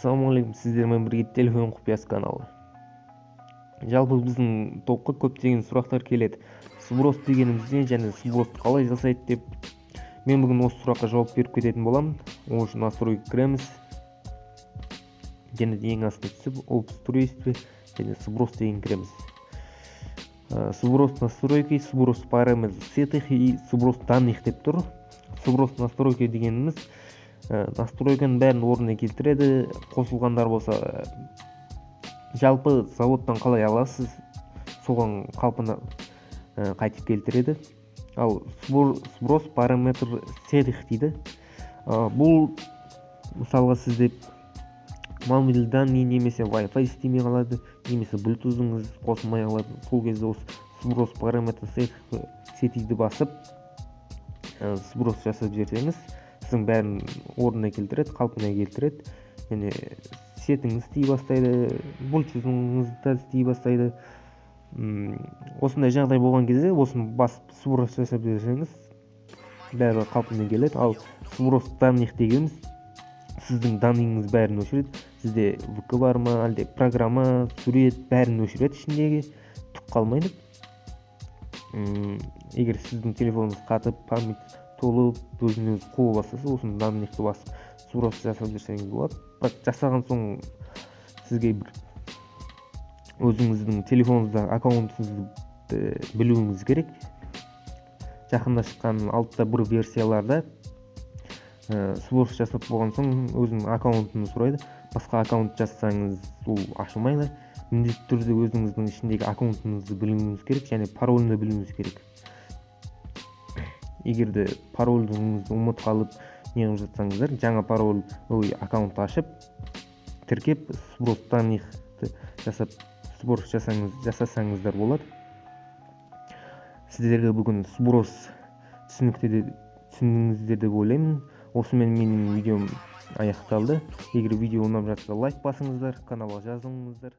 Ассалаумағалейкум, сіздермен бірге телефон құпиясы каналы. Жалпы біздің топқа көптеген сұрақтар келеді. Сброс дегеніміз не және сбросты қалай жасайды деп. Мен бүгін осы сұраққа жауап беріп кететін боламын. Ол үшін настройка кіреміз. Және ең астына түсіп, устройство және сброс деген кіреміз. Сброс настройки, сброс параметр сетих и сброс данных деп тұр. Сброс настройки дегеніміз настройканың бәрін орнына келтіреді. Қосылғандар болса, жалпы заводтан қалай аласыз, соған қалпына қайтып келтіреді. Ал сброс параметр сетих дейді. Бұл мысалға сізде мобильді данный немесе Wi-Fi істемей қалады, немесе Bluetooth-ыңыз қосылмай қалады. Сол кезде осы сброс параметр сетихті басып сброс жасап жіберсеңіз, сіздің бәрін орнына келтіреді, қалпына келтіреді. Және сетіңіз істей бастайды, Bluetooth-ыңыз да істей бастайды. Осындай жағдай болған кезде, осыны басып сброс жасап жіберсеңіз, бәрі қалпына келеді. Ал сброс данных дегеніміз сіздің данныйыңыз бәрін өшіреді. Сізде VK бар ма, әлде программа, сурет бәрін өшіреді, ішіндегі түк қалмайды. Егер сіздің телефоныңыз қатып, память толып, өзіңіз қол бастаса, осыны данныйды басып сброс жасап жүрсеңіз болады. Жасаған соң сізге өзіңіздің телефоныңызда аккаунтыңызды білуіңіз керек. Жақында шыққан алтта бір версияларда сброс жасап болған соң өзінің аккаунтын сұрайды. Басқа аккаунт жасасаңыз ол ашылмайды. Міндетті түрде өзіңіздің ішіндегі аккаунтыңызды білуіңіз керек және паролін білуіңіз керек. Егерде пароліңізді ұмытып қалып неғып жатсаңыздар, жаңа пароль аккаунт ашып, тіркеп сброс данныйды жасап сброс жасасаңыздар болады. Сіздерге бүгін сброс түсіндіңіздер деп ойлаймын. Осымен менің видеом аяқталды. Егер видео ұнап жатса, лайк басыңыздар, каналға жазылыңыздар.